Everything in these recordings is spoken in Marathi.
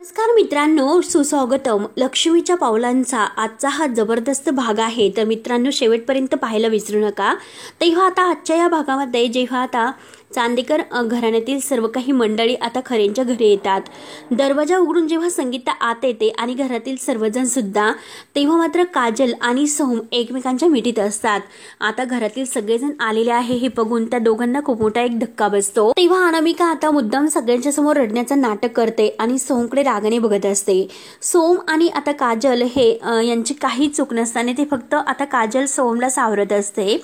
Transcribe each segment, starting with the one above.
नमस्कार मित्रांनो, सुस्वागतम. लक्ष्मीच्या पावलांचा आजचा हा जबरदस्त भाग आहे. तर मित्रांनो, शेवटपर्यंत पाहायला विसरू नका. तेव्हा आता आजच्या या भागामध्ये जेव्हा आता चांदेकर घराण्यातील सर्व काही मंडळी आता खरेंच्या घरी येतात, दरवाजा उघडून जेव्हा संगीता आत येते आणि घरातील सर्वजण सुद्धा, तेव्हा मात्र काजल आणि सोहम एकमेकांच्या मिठीत असतात. आता घरातील सगळेजण आलेले आहे हे बघून त्या दोघांना खूप मोठा एक धक्का बसतो. तेव्हा अनामिका आता मुद्दाम सगळ्यांच्या समोर रडण्याचं नाटक करते आणि सोहमकडे रागाने बघत असते. सोहम आणि आता काजल हे यांची काही चूक नसताना ते फक्त आता काजल सोहमला सावरत असते.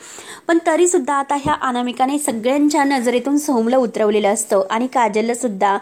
पण तरी सुद्धा आता ह्या अनामिकाने सगळ्यांच्या नजरेतून सोहमला उतरवलेलं असतं आणि काजलला सुद्धा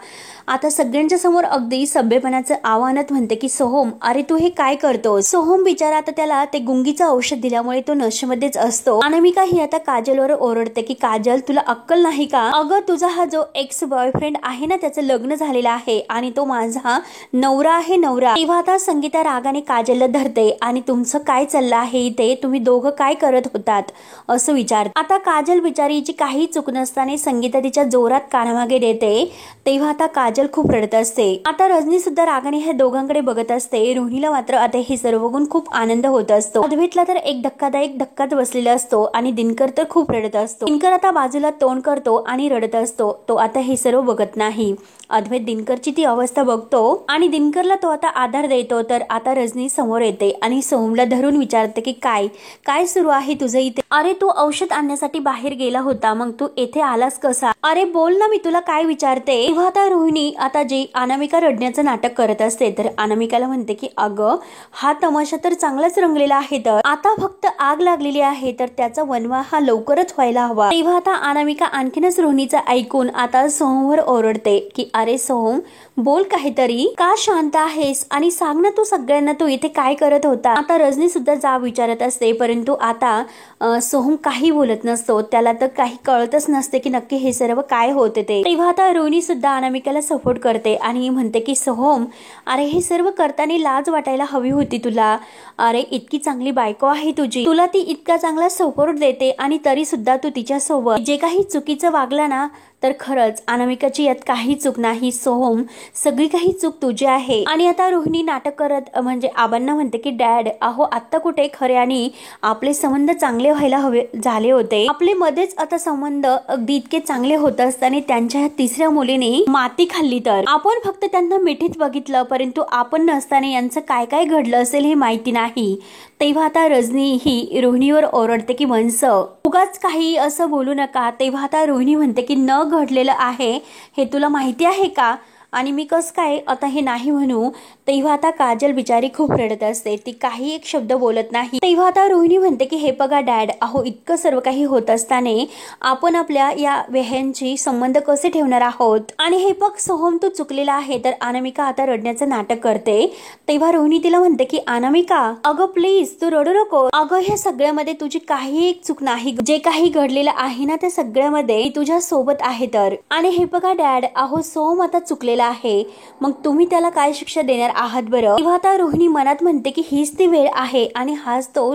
आता सगळ्यांच्या समोर अगदी सभ्यपणाचं आव्हानात म्हणते की सोहम, अरे तू हे काय करतो. सोहम बिचारा आता त्याला ते गुंगीचं औषध दिल्यामुळे तो नशेमध्येच असतो. अनामिका ही आता काजलवर ओरडते की काजल, तुला अक्कल नाही का. अगं, तुझा हा जो एक्स बॉयफ्रेंड आहे ना, त्याचं लग्न झालेलं आहे आणि तो माझा नवरा आहे, नवरा. तेव्हा आता संगीता रागाने काजलला धरते आणि तुमचं काय चाललं आहे इथे, तुम्ही दोघं काय करत होतात असं विचार. आता काजल बिचारीची काही चूक नसताना संगीता तिच्या जोरात कानामागे देते. तेव्हा आता काजल खूप रडत असते. आता रजनी सुद्धा रागाने ह्या दोघांकडे बघत असते. रोहिणीला मात्र आता हे सर्व बघून खूप आनंद होत असतो. अद्वैतला तर एक धक्कादायक धक्काच बसलेला असतो आणि दिनकर तर खूप रडत असतो. दिनकर आता बाजूला तोंड करतो आणि रडत असतो. तो आता हे सर्व बघत नाही. अद्वैत दिनकरची ती अवस्था बघतो आणि दिनकरला तो आता आधार देतो. तर आता रजनी समोर येते आणि सोहमला धरून विचारते की काय काय सुरू आहे तुझं इथे. अरे, तू औषध आणण्यासाठी बाहेर गेला होता, मग तू येथे आलास कसा. अरे बोल ना, मी तुला काय विचारते. तेव्हा आता रोहिणी आता जी अनामिका रडण्याचं नाटक करत असते तर अनामिकाला म्हणते की अगं, हा तमाशा तर चांगलाच रंगलेला आहे, तर आता फक्त आग लागलेली आहे, तर त्याचा वनवा हा लवकरच व्हायला हवा. तेव्हा आता अनामिका आणखीनच रोहिणीचं ऐकून आता सोहमवर ओरडते की अरे सोहम, बोल काहीतरी, का शांत आहेस आणि सांग ना तू सगळ्यांना तू इथे काय करत होता. आता रजनी सुद्धा जाब विचारत असते, परंतु आता सोहम काही बोलत नसतो. त्याला तर काही कळतच नसते की नक्की हे सर्व काय होते ते. तेव्हा आता रोहिणी सुद्धा अनामिकाला सपोर्ट करते आणि म्हणते की सोहम, अरे हे सर्व करताना लाज वाटायला हवी होती तुला. अरे इतकी चांगली बायको आहे तुझी, तुला ती इतका चांगला सपोर्ट देते आणि तरी सुद्धा तू तिच्या सोबत जे काही चुकीचं वागला ना, तर खरंच अनामिकाची यात काही चूक नाही. सोहम, सगळी काही चूक तुझी आहे. आणि आता रोहिणी नाटक करत म्हणजे आबांना म्हणते की डॅड, अहो आता कुठे खरे आणि आपले संबंध चांगले व्हायला हवे झाले होते. आपले मध्येच आता संबंध अगदी इतके चांगले होत असताना त्यांच्या तिसऱ्या मुलीने माती खाल्ली, तर आपण फक्त त्यांना मिठीत बघितलं, परंतु आपण नसताना यांचं काय काय घडलं असेल हे माहिती नाही. तेव्हा आता रजनी ही रोहिणीवर ओरडते की वंश, उगाच काही असं बोलू नका. तेव्हा आता रोहिणी म्हणते की न घडलेलं आहे हे तुला माहिती आहे का, आणि मी कसं काय आता हे नाही म्हणू. तेव्हा आता काजल बिचारी खूप रडत असते, ती काही एक शब्द बोलत नाही. तेव्हा आता रोहिणी म्हणते की हे बघा डॅड, अहो इतकं सर्व काही होत असताना आपण आपल्या या वेह्यांची संबंध कसे ठेवणार आहोत. आणि हे बघ सोहम, तू चुकलेला आहे. तर अनामिका आता रडण्याचं नाटक करते. तेव्हा रोहिणी तिला म्हणते की अनामिका, अगं प्लीज तू रडू नको. अगं, ह्या सगळ्यामध्ये तुझी काही एक चूक नाही. जे काही घडलेलं आहे ना, त्या सगळ्यामध्ये तुझ्या सोबत आहे. तर आणि हे बघा डॅड, अहो सोहम आता चुकलेला आहे, मग तुम्ही त्याला काय शिक्षा देणार आहात बरं. तेव्हा आता रोहिणी मनात म्हणते की हीच ती वेळ आहे आणि हाच तो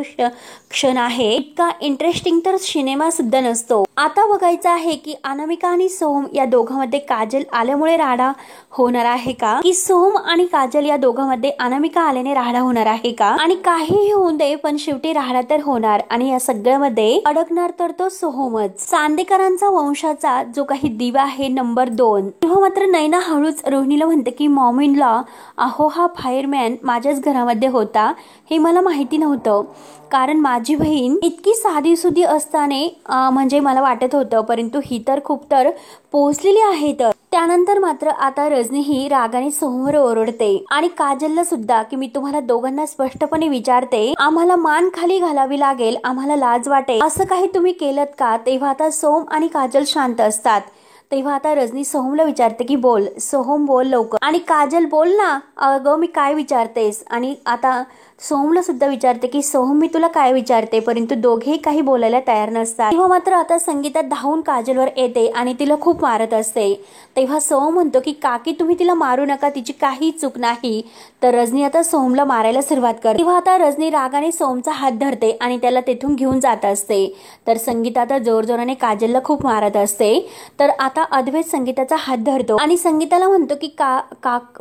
क्षण आहे. इतका इंटरेस्टिंग तर सिनेमा सुद्धा नसतो. आता बघायचं आहे की अनामिका आणि सोहम या दोघांमध्ये काजल आल्यामुळे राडा होणार आहे का, की सोहम आणि काजल या दोघांमध्ये अनामिका आल्याने राडा होणार आहे का. आणि काहीही होऊ दे, पण शेवटी राडा तर होणार आणि या सगळ्यामध्ये अडकणार तर तो सोहमच. चांदेकरांचा वंशाचा जो काही दिवा आहे नंबर 2. तेव्हा मात्र नैना हळूच रोहिणीला म्हणते की मॉम-इन-लॉ, अहो हा फायरमॅन माझ्याच घरामध्ये होता, हे मला माहिती नव्हतं. कारण माझी बहीण इतकी साधीसुधी असताना म्हणजे मला वाटत होतं, परंतु ही तर खूप तर पोहोचलेली आहे. तर त्यानंतर मात्र आता रजनी ही रागाने सोहमवर ओरडते आणि काजलला सुद्धा की मी तुम्हाला दोघांना स्पष्टपणे विचारते, आम्हाला मान खाली घालावी लागेल, आम्हाला लाज वाटेल, असं काही तुम्ही केलं का. तेव्हा आता सोहम आणि काजल शांत असतात. तेव्हा आता रजनी सोहमला विचारते की बोल सोहम, बोल लवकर. आणि काजल, बोल ना, अगं मी काय विचारतेस. आणि आता सोहमला सुद्धा विचारते की सोहम मी तुला काय विचारते, परंतु दोघेही काही बोलायला तयार नसतात. तेव्हा मात्र आता संगीता धावून काजलवर येते आणि तिला खूप मारत असते. तेव्हा सोहम म्हणतो की काकी तुम्ही तिला मारू नका, तिची काही चूक नाही. तर रजनी आता सोहमला मारायला सुरुवात करते. तेव्हा आता रजनी रागाने सोहमचा हात धरते आणि त्याला तेथून घेऊन जात असते. तर संगीता आता जोरजोराने काजलला खूप मारत असते. तर आता अद्वैत संगीताचा हात धरतो आणि संगीताला म्हणतो की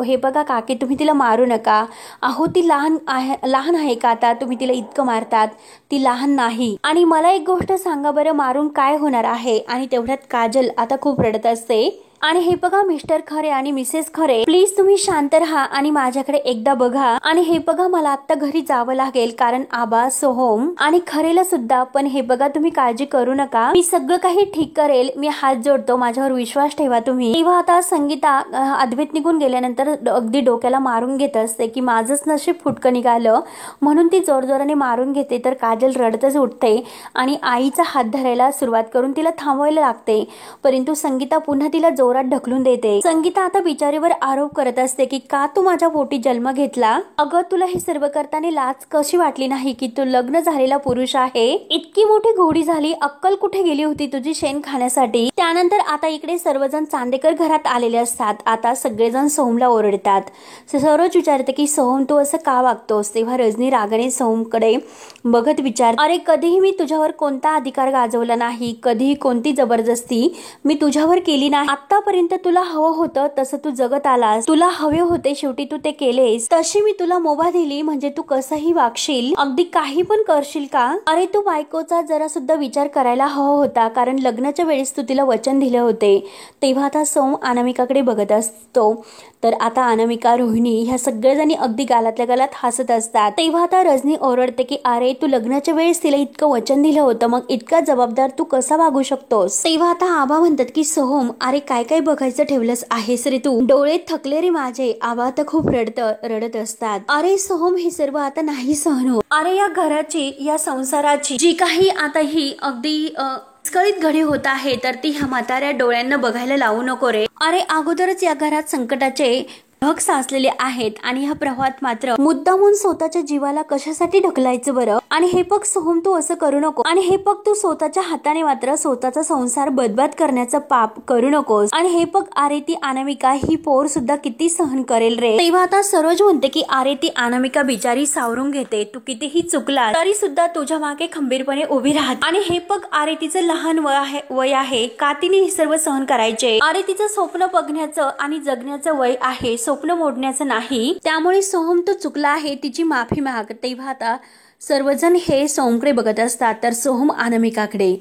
हे बघा काकी तुम्ही तिला मारू नका. अहो ती लहान आहे का, आता तुम्ही तिला इतकं मारतात, ती लहान नाही. आणि मला एक गोष्ट सांगा बरं, मारून काय होणार आहे. आणि तेवढ्यात काजल आता खूप रडत असते. आणि हे बघा मिस्टर खरे आणि मिसेस खरे, प्लीज तुम्ही शांत राहा आणि माझ्याकडे एकदा बघा. आणि हे बघा मला आता घरी जावं लागेल, कारण आबा, सोहम आणि खरेला सुद्धा. पण हे बघा तुम्ही काळजी करू नका, मी सगळं काही ठीक करेल, मी हात जोडतो, माझ्यावर विश्वास ठेवा तुम्ही. तेव्हा आता संगीता अद्वैत निघून गेल्यानंतर अगदी डोक्याला मारून घेत असते की माझंच नशीब फुटकं निघालं, म्हणून ती जोरजोराने मारून घेते. तर काजल रडतच उठते आणि आईचा हात धरायला सुरुवात करून तिला थांबवायला लागते, परंतु संगीता पुन्हा तिला जोरात ढकलून देते. संगीता आता बिचारीवर आरोप करत असते की का तू माझ्या पोटी जन्म घेतला, अगं तुला हे सर्व करताना लाज कशी वाटली नाही की तू लग्न झालेला पुरुष आहे, इतकी मोठी घोडी झाली, अक्कल कुठे गेली होती तुझी शेण खाण्यासाठी. त्यानंतर आता इकडे सर्वजण चांदेकर घरात आलेले असतात. आता सगळेजण सोहमला ओरडतात. सरोज विचारते की सोहम तू असं का वागतोस. तेव्हा रजनी रागाने सोहमकडे बघत विचारते, अरे कधीही मी तुझ्यावर कोणता अधिकार गाजवला नाही, कधीही कोणती जबरदस्ती मी तुझ्यावर केली नाही. आतापर्यंत तुला हवं होतं तसं तू जगत आलास, तुला हवे होते शेवटी तू ते केलेस, तशी मी तुला मोभा दिली म्हणजे तू कसंही वागशील, अगदी काही पण करशील का. अरे तू बायकोचा जरा सुद्धा विचार करायला हवा होता, कारण लग्नाच्या वेळेस तू तिला वचन दिले होते. तेव्हा आता सोहम अनामिकाकडे बघत असतो. तर आता अनामिका, रोहिणी ह्या सगळेजणी अगदी गालातल्या गालात हसत असतात. तेव्हा आता रजनी ओरडते की अरे तू लग्नाच्या वेळेस तिला इतकं वचन दिलं होतं, मग इतका जबाबदार तू कसा वागू शकतोस. तेव्हा आता आबा म्हणतात की सोहम अरे काय काय बघायचं ठेवलंस आहेस रे तू, डोळे थकले रे माझे. आबा आता खूप रडत असतात. अरे सोहम हे सर्व आता नाही सहन होत. अरे या घराची, या संसाराची जी काही आता ही अगदी विस्कळीत घडी होत आहे, तर ती ह्या म्हाताऱ्या डोळ्यांना बघायला लावू नको रे. अरे अगोदरच या घरात संकटाचे ढग साचलेले आहेत आणि ह्या प्रवाहात मात्र मुद्दामून स्वतःच्या जीवाला कशासाठी ढकलायचं बरं. आणि हे पग सोहम तू असं करू नको, आणि हे पग तू स्वतःच्या हाताने मात्र स्वतःचा संसार बदबाद करण्याचं पाप करू नकोस. आणि हे पग अरे ती अनामिका ही पोर सुद्धा किती सहन करेल रे. तेव्हा आता सरोज म्हणते की अरे ती अनामिका बिचारी सावरून घेते, तू कितीही चुकला तरी सुद्धा तुझ्या मागे खंबीरपणे उभी राहते. आणि हे पग अरे तिचं लहान वय आहे का तिने हे सर्व सहन करायचे. अरे तिचं स्वप्न बघण्याचं आणि जगण्याचं वय आहे, स्वप्न मोडण्याचं नाही. त्यामुळे सोहम तो चुकला आहे, तिची माफी माग. तेव्हा आता सर्वजण हे सोहमकडे बघत असतात, तर सोहम अनामिकाकडे.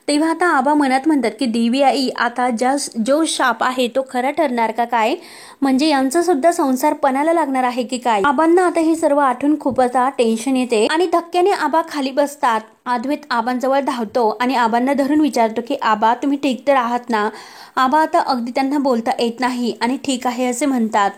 तेव्हा आता आबा मनात म्हणतात की देवी आई आता जो शाप आहे तो खरा ठरणार का काय, म्हणजे यांचा सुद्धा संसार पणाला लागणार आहे की काय. आबांना आता हे सर्व आठवून खूपच टेन्शन येते आणि धक्क्याने आबा खाली बसतात. अद्वैत आबांजवळ धावतो आणि आबांना धरून विचारतो की आबा तुम्ही ठीक तर आहात ना. आबा आता अगदी त्यांना बोलता येत नाही आणि ठीक आहे असे म्हणतात.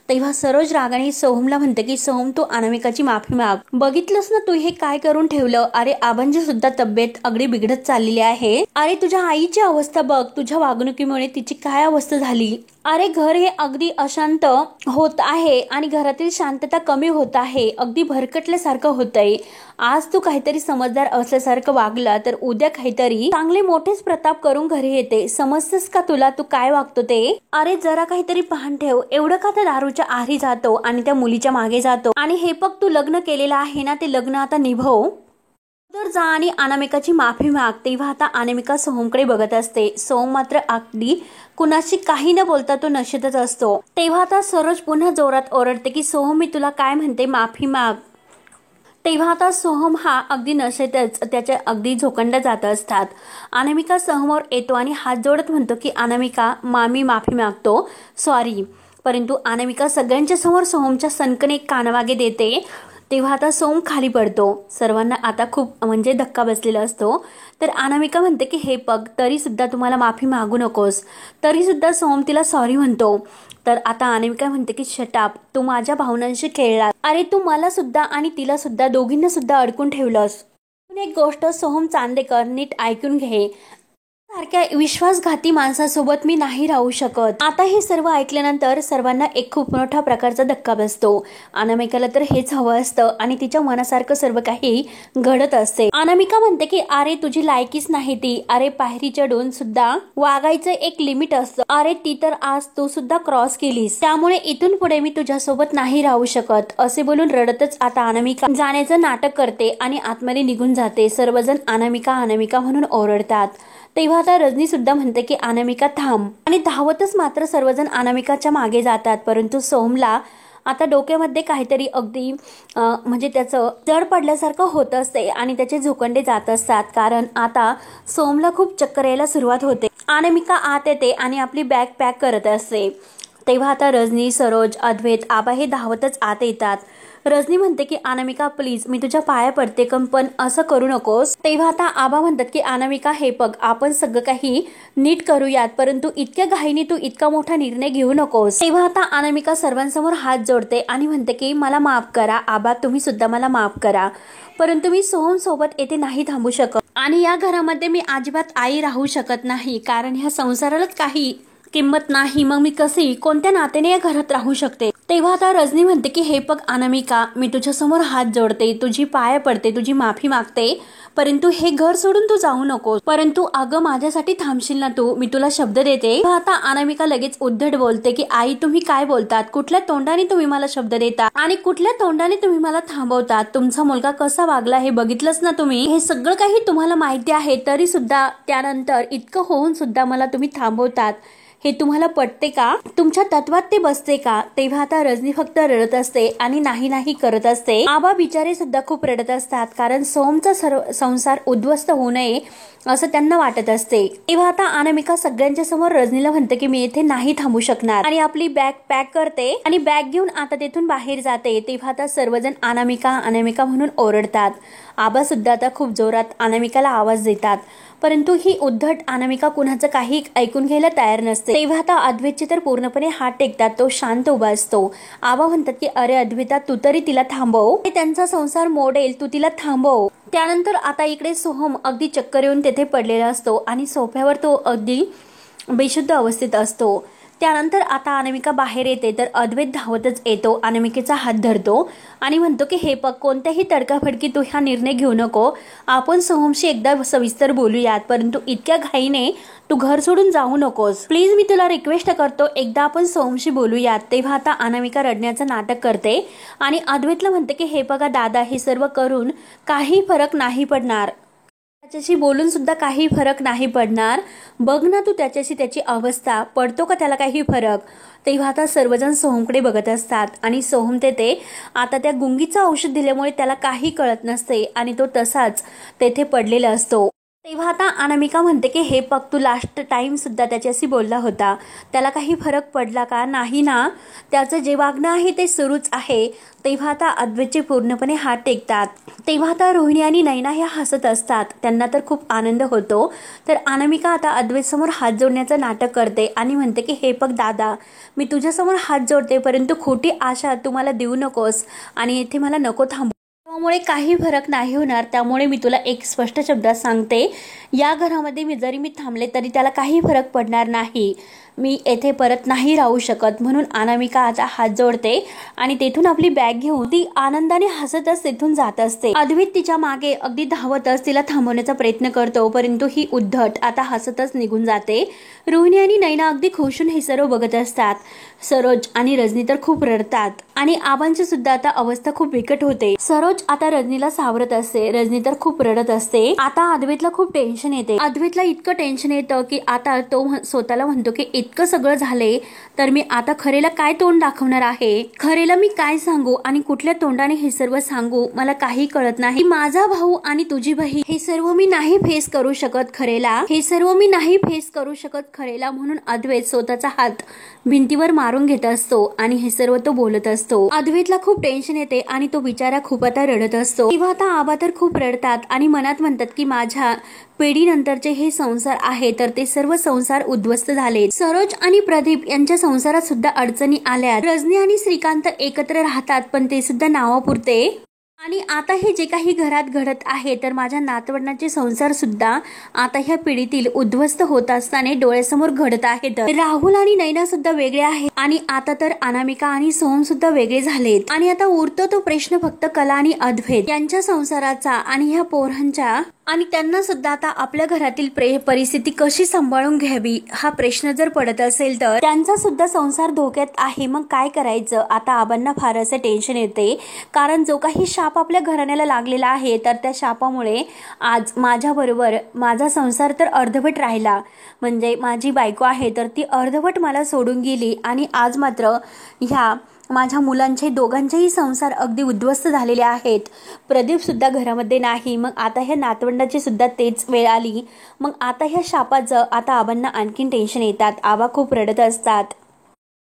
तेव्हा सरोज रागाने सोहमला म्हणते की सोहम तू अनामिकाची माफी माग, बघितलंस ना तू हे काय करून ठेवलं. अरे आबांची सुद्धा तब्येत अगदी बिघडत चाललेली आहे. अरे तुझ्या आईची अवस्था बघ, तुझ्या वागणुकीमुळे तिची काय अवस्था झाली. अरे घर हे अगदी अशांत होत आहे आणि घरातील शांतता कमी होत आहे, अगदी भरकटल्यासारखं होतंय. आज तू काहीतरी समजदार असल्यासारखं वागला तर उद्या काहीतरी चांगले मोठेच प्रताप करून घरी येते. समजतेस का तुला तू काय वागतो ते. अरे जरा काहीतरी भान ठेव, एवढं का त्या दारूच्या आहारी जातो आणि त्या मुलीच्या मागे जातो. आणि हे पग तू लग्न केलेलं आहे ना, ते लग्न आता निभव, तर जा आणि अनामिकाची माफी माग. तेव्हा आता अनामिका सोहमकडे बघत असते. सोहम मात्र अगदी कुणाशी काही न बोलता तो नशेतच असतो. तेव्हा आता सरोज पुन्हा जोरात ओरडते की सोहम मी तुला काय म्हणते, माफी माग. तेव्हा आता सोहम हा अगदी नशेतच त्याच्या अगदी झोकंडा जात असतात. अनामिका सोहमवर येतो आणि हात जोडत म्हणतो की अनामिका मामी माफी मागतो, सॉरी. परंतु अनामिका सगळ्यांच्या समोर सोहमच्या सनकने कानामागे देते. तेव्हा आता सोहम खाली पडतो. सर्वांना आता खूप म्हणजे धक्का बसलेला असतो. तर अनामिका म्हणते की हे पग तरी सुद्धा तुम्हाला माफी मागू नकोस. तरी सुद्धा सोहम तिला सॉरी म्हणतो. तर आता अनामिका म्हणते की शटाप, तू माझ्या भावनांशी खेळला. अरे तू मला सुद्धा आणि तिला सुद्धा दोघींना सुद्धा अडकून ठेवलंस. एक गोष्ट सोहम चांदेकर नीट ऐकून घे, सारख्या विश्वासघाती माणसासोबत मी नाही राहू शकत. आता हे सर्व ऐकल्यानंतर सर्वांना एक खूप मोठा प्रकारचा धक्का बसतो. अनामिकाला तर हेच हवं असतं आणि तिच्या मनासारखं सर्व काही घडत असते. अनामिका म्हणते की अरे तुझी लायकीच नाही ती. अरे पायरी चढून सुद्धा वागायचं एक लिमिट असतं. अरे ती तर आज तू सुद्धा क्रॉस केलीस. त्यामुळे इथून पुढे मी तुझ्यासोबत नाही राहू शकत. असे बोलून रडतच आता अनामिका जाण्याचं नाटक करते आणि आतमध्ये निघून जाते. सर्वजण अनामिका अनामिका म्हणून ओरडतात. तेव्हा आता रजनी सुद्धा म्हणते की अनामिका थांब. आणि धावतच मात्र सर्वजण अनामिकाच्या मागे जातात. परंतु सोहमला आता डोक्यामध्ये काहीतरी अगदी म्हणजे त्याचं जड पडल्यासारखं होत असते आणि त्याचे झोकंडे जात असतात. कारण आता सोहमला खूप चक्कर यायला सुरुवात होते. अनामिका आत येते आणि आपली बॅग पॅक करत असते. तेव्हा आता रजनी, सरोज, अद्वैत, आबा हे धावतच आत येतात. रजनी म्हणते की अनामिका प्लीज मी तुझ्या पाया पडते पण असं करू नकोस. तेव्हा आता आबा म्हणतात की अनामिका हे बघ आपण सगळं काही नीट करूयात परंतु इतक्या घाईने तू इतका मोठा निर्णय घेऊ नकोस. तेव्हा आता अनामिका सर्वांसमोर हात जोडते आणि म्हणते की मला माफ करा आबा, तुम्ही सुद्धा मला माफ करा. परंतु मी सोहम सोबत येथे नाही थांबू शकत आणि या घरामध्ये मी अजिबात आई राहू शकत नाही. कारण ह्या संसारालाच काही किंमत नाही. मग मी कशी कोणत्या नात्याने या घरात राहू शकते. तेव्हा आता रजनी म्हणते की हे बघ अनामिका मी तुझ्या समोर हात जोडते, तुझी पाया पडते, तुझी माफी मागते परंतु हे घर सोडून तू जाऊ नको. परंतु अगं माझ्यासाठी थांबशील ना तू, मी तुला शब्द देते. आता अनामिका लगेच उद्धट बोलते की आई तुम्ही काय बोलतात, कुठल्या तोंडाने तुम्ही मला शब्द देता आणि कुठल्या तोंडाने तुम्ही मला थांबवतात. तुमचा मुलगा कसा वागला हे बघितलंच ना तुम्ही. हे सगळं काही तुम्हाला माहिती आहे तरी सुद्धा त्यानंतर इतकं होऊन सुद्धा मला तुम्ही थांबवतात. हे तुम्हाला पटते का, तुमच्या तत्वात ते बसते का. तेव्हा आता रजनी फक्त रडत असते आणि नाही नाही करत असते. आबा बिचारे सुद्धा खूप रडत असतात कारण सोहमचा संसार उद्ध्वस्त होऊ नये असं त्यांना वाटत असते. तेव्हा आता अनामिका सगळ्यांच्या समोर रजनीला म्हणते की मी येथे नाही थांबू शकणार आणि आपली बॅग पॅक करते आणि बॅग घेऊन आता तेथून बाहेर जाते. तेव्हा आता सर्वजण अनामिका अनामिका म्हणून ओरडतात. आबा सुद्धा आता खूप जोरात अनामिकाला आवाज देतात परंतु ही उद्धट अनामिका कुणाचं काही ऐकून घ्यायला तयार नसते. तेव्हा आता अद्वैतचे तर पूर्णपणे हात टेकतात. तो शांत उभा असतो. आबा म्हणतात की अरे अद्वैता तू तरी तिला थांबव, त्यांचा संसार मोडेल, तू तिला थांबव. त्यानंतर आता इकडे सोहम अगदी चक्कर येऊन तेथे पडलेला असतो आणि सोफ्यावर तो अगदी बेशुद्ध अवस्थेत असतो. त्यानंतर आता अनामिका बाहेर येते तर अद्वैत धावतच येतो, अनामिकेचा हात धरतो आणि म्हणतो की हे बघ कोणत्याही तडकाफडकी तू हा निर्णय घेऊ नको. आपण सोहमशी एकदा सविस्तर बोलूयात परंतु इतक्या घाईने तू घर सोडून जाऊ नकोस. प्लीज मी तुला रिक्वेस्ट करतो एकदा आपण सोहमशी बोलूयात. तेव्हा आता अनामिका रडण्याचं नाटक करते आणि अद्वैतला म्हणते की हे बघा दादा हे सर्व करून काही फरक नाही पडणार, त्याच्याशी बोलून सुद्धा काही फरक नाही पडणार. बघ ना तू त्याच्याशी त्याची अवस्था, पडतो का त्याला काही फरक. तेव्हा आता सर्वजण सोहमकडे बघत असतात आणि सोहम तेथे आता त्या गुंगीचं औषध दिल्यामुळे त्याला काही कळत नसते आणि तो तसाच तेथे पडलेला असतो. तेव्हा आता अनामिका म्हणते की हे बघ तू लास्ट टाइम सुद्धा त्याच्याशी बोलला होता, त्याला काही फरक पडला का, नाही ना, त्याचं जे वागणं आहे ते सुरूच आहे. तेव्हा आता अद्वैतचे पूर्णपणे हात टेकतात. तेव्हा आता रोहिणी आणि नैना ह्या हसत असतात, त्यांना तर खूप आनंद होतो. तर अनामिका आता अद्वैत समोर हात जोडण्याचं नाटक करते आणि म्हणते की हे बघ दादा मी तुझ्यासमोर हात जोडते परंतु खोटी आशा तू मला देऊ नकोस आणि इथे मला नको थांबू, त्यामुळे काही फरक नाही होणार. त्यामुळे मी तुला एक स्पष्ट शब्दात सांगते या घरामध्ये जरी मी थांबले तरी त्याला काही फरक पडणार नाही. मी येथे परत नाही राहू शकत. म्हणून अनामिका आता हात जोडते आणि तेथून आपली बॅग घेऊन ती आनंदाने हसतच तेथून जात असते. अद्वैत तिच्या मागे अगदी धावतच तिला थांबवण्याचा प्रयत्न करतो परंतु ही उद्धट आता हसतच निघून जाते. रोहिणी आणि नैना अगदी खुशून हे सर्व बघत असतात. सरोज आणि रजनी तर खूप रडतात आणि आबांची सुद्धा आता अवस्था खूप बिकट होते. सरोज आता रजनीला सावरत असते, रजनी तर खूप रडत असते. आता अद्वैतला खूप टेन्शन येते. अद्वैतला इतकं टेन्शन येतं की आता तो स्वतःला म्हणतो की इतकं सगळं झाले तर मी आता खरेला काय तोंड दाखवणार आहे, खरेला मी काय सांगू आणि कुठल्या तोंडाने हे सर्व सांगू मला काही कळत नाही. माझा भाऊ आणि तुझी बहीण हे सर्व मी नाही फेस करू शकत खरेला, हे सर्व मी नाही फेस करू शकत खरेला. म्हणून अद्वैत स्वतःचा हात भिंतीवर मारून घेत असतो आणि हे सर्व तो बोलत असतो. अद्वैतला खूप टेन्शन येते आणि तो बिचारा खूप आता रडत असतो. तेव्हा आता आबा तर खूप रडतात आणि मनात म्हणतात की माझ्या पिढीनंतरचे हे संसार आहे तर ते सर्व संसार उद्ध्वस्त झाले. सरोज आणि प्रदीप यांच्या संसारात सुद्धा अडचणी आल्या. रजनी आणि श्रीकांत एकत्र राहतात पण ते सुद्धा नावापुरते. आणि आता हे जे काही घरात घडत आहे तर माझ्या नातवंडांचे संसार सुद्धा आता ह्या पिढीतील उद्ध्वस्त होत असताना डोळ्यासमोर घडत आहेत. राहुल आणि नैना सुद्धा वेगळे आहेत आणि आता तर अनामिका आणि सोहम सुद्धा वेगळे झालेत. आणि आता उरतो तो प्रश्न फक्त कला आणि अद्वैत यांच्या संसाराचा आणि ह्या पोरांच्या. आणि त्यांना सुद्धा आता आपल्या घरातील परिस्थिती कशी सांभाळून घ्यावी हा प्रश्न जर पडत असेल तर त्यांचा सुद्धा संसार धोक्यात आहे. मग काय करायचं? आता आबांना फार असं टेन्शन येते, कारण जो काही शाप आपल्या घराण्याला लागलेला आहे तर त्या शापामुळे आज माझ्याबरोबर माझा संसार तर अर्धवट राहिला. म्हणजे माझी बायको आहे तर ती अर्धवट मला सोडून गेली आणि आज मात्र ह्या माझ्या मुलांचे दोघांचेही संसार अगदी उद्ध्वस्त झालेले आहेत. प्रदीप सुद्धा घरामध्ये नाही. मग आता ह्या नातवंडाची सुद्धा तेच वेळ आली. मग आता ह्या शापाचं आता आबांना आणखीन टेन्शन येतात. आबा खूप रडत असतात.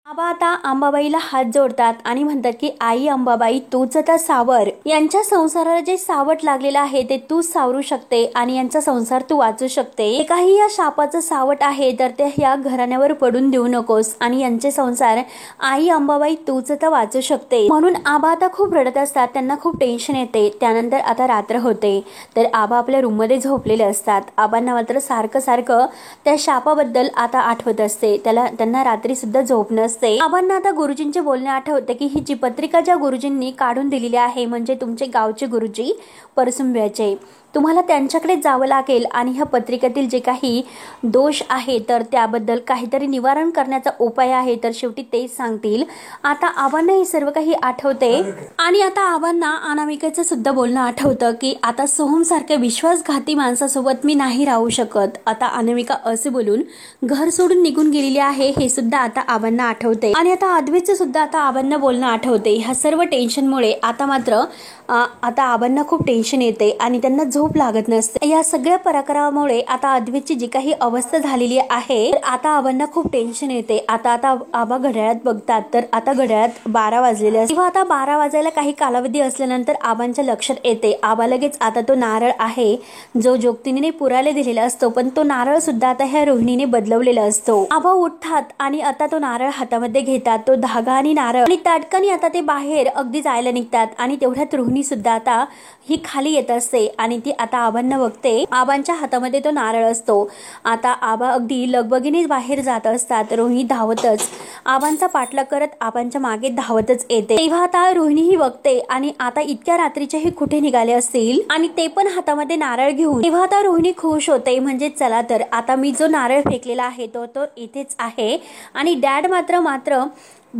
आबा आता अंबाबाईला हात जोडतात आणि म्हणतात की आई अंबाबाई तूच आता सावर. यांच्या संसाराला जे सावट लागलेलं आहे ते तूच सावरू शकते आणि यांचा संसार तू वाचू शकते. जे काही या शापाचं सावट आहे तर ते या घराण्यावर पडून देऊ नकोस आणि यांचे संसार आई अंबाबाई तूच आता वाचू शकते. म्हणून आबा आता खूप रडत असतात. त्यांना खूप टेन्शन येते. त्यानंतर आता रात्र होते तर आबा आपल्या रूम मध्ये झोपलेले असतात. आबांना मात्र सारखं सारखं त्या शापाबद्दल आता आठवत असते. त्यांना रात्री सुद्धा झोप नसते. आबांना आता गुरुजींचे बोलणे आठवते की ही जी पत्रिका ज्या गुरुजींनी काढून दिलेली आहे म्हणजे तुमचे गावचे गुरुजी परसुंब्याचे, तुम्हाला त्यांच्याकडे जावं लागेल आणि ह्या पत्रिकेतील जे काही दोष आहे तर त्याबद्दल काहीतरी निवारण करण्याचा उपाय आहे तर शेवटी तेच सांगतील. आता आबांना हे सर्व काही आठवते आणि आता आबांना अनामिकेचं सुद्धा बोलणं आठवतं की आता सोहम सारख्या विश्वासघाती माणसासोबत मी नाही राहू शकत. आता अनामिका असे बोलून घर सोडून निघून गेलेली आहे हे सुद्धा आता आबांना आठवते. आणि आता अद्वैतचं सुद्धा आता आबांना बोलणं आठवते. ह्या सर्व टेन्शनमुळे आता मात्र आता आबांना खूप टेन्शन येते आणि त्यांना झोप लागत नसते. या सगळ्या पराक्रमामुळे आता अद्वैतची जी काही अवस्था झालेली आहे आता आबांना खूप टेन्शन येते. आता आबा घड्याळात बघतात तर आता घड्याळात 12 वाजलेले असते. किंवा आता 12 वाजायला काही कालावधी असल्यानंतर आबांच्या लक्षात येते. आबा लगेच आता तो नारळ आहे जो जोगतिनीने पुरायला दिलेला असतो पण तो नारळ सुद्धा आता ह्या रोहिणीने बदलवलेला असतो. आबा उठतात आणि आता तो नारळ हातामध्ये घेतात. तो धागा आणि नारळ आणि ताटकनी आता ते बाहेर अगदी जायला निघतात आणि तेवढ्यात रोहिणी सुद्धा आता ही खाली येत असते आणि ती आता आबांना बघते. आबांच्या हातामध्ये तो नारळ असतो. आता आबा अगदी लगबगीने बाहेर जात असतात. रोहिणी धावतच आबांचा पाठलाग करत आबांच्या मागे धावतच येते. तेव्हा आता रोहिणी ही बघते आणि आता इतक्या रात्रीचे हे कुठे निघाले असतील आणि ते पण हातामध्ये नारळ घेऊन. तेव्हा आता रोहिणी खुश होते. म्हणजे चला तर आता मी जो नारळ फेकलेला आहे तो इथेच आहे आणि डॅड मात्र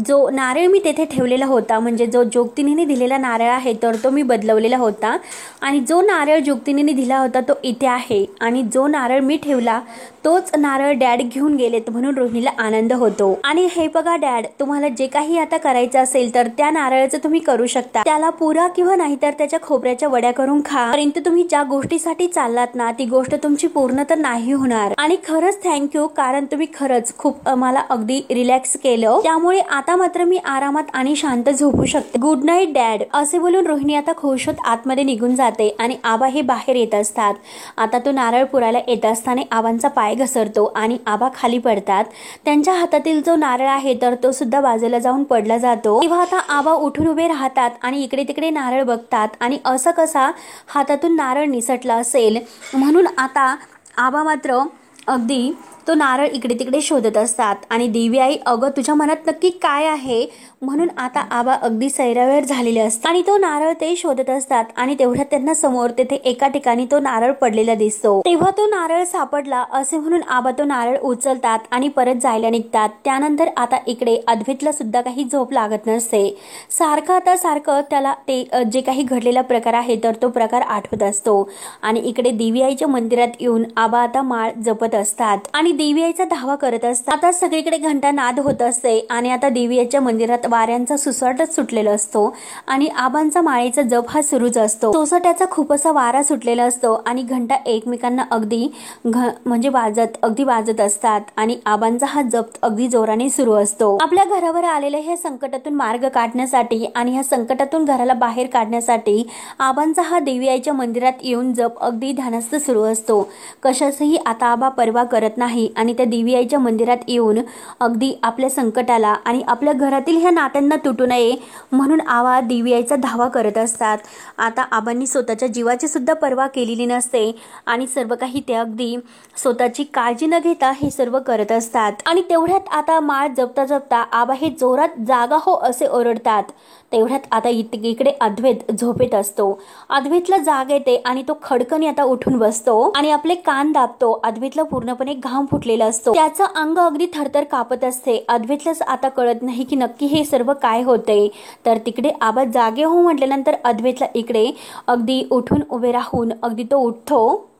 जो नारळ मी तेथे ठेवलेला होता म्हणजे जो जोगतिनीने दिलेला नारळ आहे तर तो मी बदलवलेला होता आणि जो नारळ जोगतिनीने दिला होता तो इथे आहे आणि जो नारळ मी ठेवला तोच नारळ डॅड घेऊन गेलेत. म्हणून रोहिणीला आनंद होतो. आणि हे बघा डॅड, तुम्हाला जे काही आता करायचं असेल तर त्या नारळाचं तुम्ही करू शकता. त्याला पुरा किंवा नाहीतर त्याच्या खोबऱ्याच्या वड्या करून खा. परंतु तुम्ही ज्या गोष्टीसाठी चाललात ना ती गोष्ट तुमची पूर्ण तर नाही होणार. आणि खरंच थँक्यू, कारण तुम्ही खरंच खूप मला अगदी रिलॅक्स केलं. त्यामुळे आता मात्र मी आरामात आणि शांत झोपू शकते. गुड नाईट डॅड, असे बोलून रोहिणी आता खुश होत आतमध्ये निघून जाते आणि आबा हे बाहेर येत असतात. आता तो नारळ पुरायला येत असताना आबांचा पाय घसरतो आणि आबा खाली पडतात. त्यांच्या हातातील जो नारळ आहे तर तो सुद्धा बाजूला जाऊन पडला जातो. तेव्हा आता आबा उठून उभे राहतात आणि इकडे तिकडे नारळ बघतात आणि असं कसा हातातून नारळ निसटला असेल. म्हणून आता आबा मात्र अगदी तो नारळ इकडे तिकडे शोधत असतात आणि देवी आई, अगं तुझ्या मनात नक्की काय आहे? म्हणून आता आबा अगदी सैरावेर झालेले असतात आणि तो नारळ ते शोधत असतात आणि तेवढ्यात त्यांना समोर तेथे एका ठिकाणी तो नारळ पडलेला दिसतो. तेव्हा तो नारळ सापडला असे म्हणून आबा तो नारळ उचलतात आणि परत जायला निघतात. त्यानंतर आता इकडे अद्वैतला सुद्धा काही झोप लागत नसते. सारखं त्याला ते जे काही घडलेला प्रकार आहे तर तो प्रकार आठवत असतो आणि इकडे देवी आईच्या मंदिरात येऊन आबा आता माळ जपत असतात आणि देवी आईचा धावा करत असतात. आता सगळीकडे घंटा नाद होत असते आणि आता देवी आईच्या मंदिरात वाऱ्यांचा सुसाटच सुटलेला असतो आणि आबांचा माळेचा जप हा सुरूच असतो. सोसाट्याचा खूप असा वारा सुटलेला असतो आणि घंटा एकमेकांना अगदी म्हणजे वाजत असतात आणि आबांचा हा जप अगदी जोराने सुरू असतो. आपल्या घरावर आलेल्या ह्या संकटातून मार्ग काढण्यासाठी आणि ह्या संकटातून घराला बाहेर काढण्यासाठी आबांचा हा देवी आईच्या मंदिरात येऊन जप अगदी ध्यानस्थ सुरू असतो. कशाचही आता आबा परवा करत नाही आणि त्या देवी आईच्या मंदिरात येऊन अगदी आपल्या संकटाला आणि आपल्या घरातील ह्या नात्यांना तुटू नये म्हणून आबा दिव्याचा धावा करत असतात। आता आबांनी स्वतःच्या जीवाची सुद्धा पर्वा केलेली नसते आणि सर्व काही ते अगदी स्वतःची काळजी न घेता हे सर्व करत असतात। आणि तेवढ्यात आता माळ जपता जपता आबा हे जोरात जागा हो असे ओरडतात। तेवढ्यात आता इकडे अद्वैत झोपेत असतो। अद्वैतला जाग येते आणि तो खडकन आता उठून बसतो आणि आपले कान दाबतो। अद्वैतला पूर्णपणे घाम फुटलेला असतो, त्याचं अंग अगदी थरथर कापत असते। अद्वैतलाच आता कळत नाही की नक्की हे सर्व काय होते। तर तिकडे आबा जागे हो म्हटल्यानंतर अद्वैतला इकडे अगदी उठून उभे राहून अगदी तो उठतो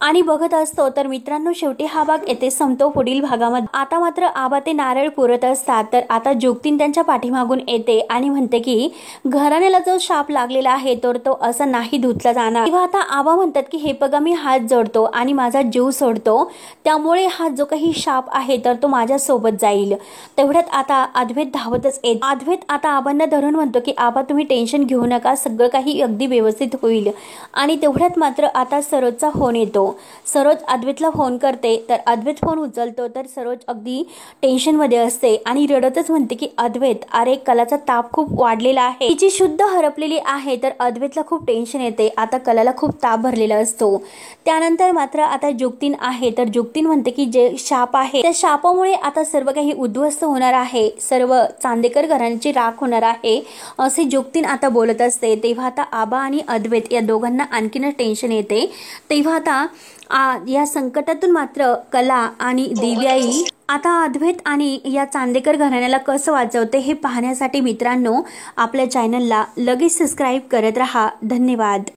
आणि बघत असतो। तर मित्रांनो, शेवटी हा भाग येथे संपतो। पुढील भागामध्ये आता मात्र आबा ते नारळ पुरत असतात। तर आता जोगतीन त्यांच्या पाठीमागून येते आणि म्हणते की घराण्याला जो शाप लागलेला आहे तर तो असा नाही धुतला जाणार। तेव्हा आता आबा म्हणतात की हे बघा, मी हात जोडतो आणि माझा जीव सोडतो, त्यामुळे हा जो काही शाप आहे तर तो माझ्या सोबत जाईल। तेवढ्यात आता अद्वैत धावतच येत। अद्वैत आता आबांना धरून म्हणतो की आबा तुम्ही टेन्शन घेऊ नका, सगळं काही अगदी व्यवस्थित होईल। आणि तेवढ्यात मात्र आता सरोजचा फोन येतो। सरोज अद्वैतला फोन करते। तर अद्वैत फोन उचलतो तर सरोज अगदी टेन्शन मध्ये असते आणि रडतच म्हणते की अद्वैत, अरे कलाचा ताप खूप वाढलेला आहे, तिची शुद्ध हरपलेली आहे। तर अद्वैतला खूप टेन्शन येते, आता कलाला खूप ताप भरलेला असतो। त्यानंतर मात्र आता जोगतीन आहे। तर जोगतीन म्हणते की जे शाप आहे त्या शापामुळे आता सर्व काही उद्ध्वस्त होणार आहे, सर्व चांदेकर घराण्याची राख होणार आहे असे जोगतीन आता बोलत असते। तेव्हा आता आबा आणि अद्वैत या दोघांना आणखीनच टेन्शन येते। तेव्हा आता या संकटातून मात्र कला आणि दिव्याई आता अद्वैत आणि या चांदेकर घराण्याला कसं वाचवते हे पाहण्यासाठी मित्रांनो, आपल्या चॅनलला लगेच सबस्क्राईब करत राहा। धन्यवाद।